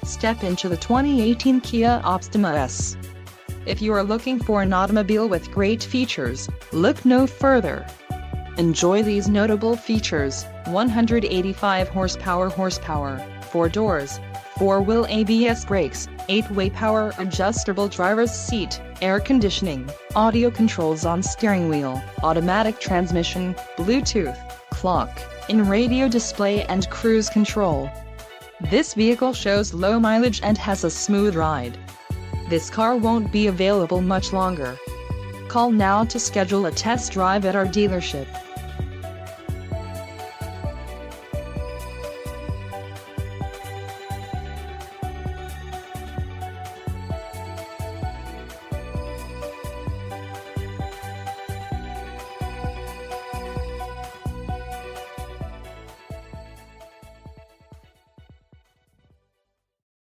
Step into the 2018 Kia Optima S. If you are looking for an automobile with great features, look no further. Enjoy these notable features: 185 horsepower, 4 doors, 4-wheel ABS brakes, 8-way power adjustable driver's seat, air conditioning, audio controls on steering wheel, automatic transmission, Bluetooth, clock, in radio display and cruise control. This vehicle shows low mileage and has a smooth ride. This car won't be available much longer. Call now to schedule a test drive at our dealership.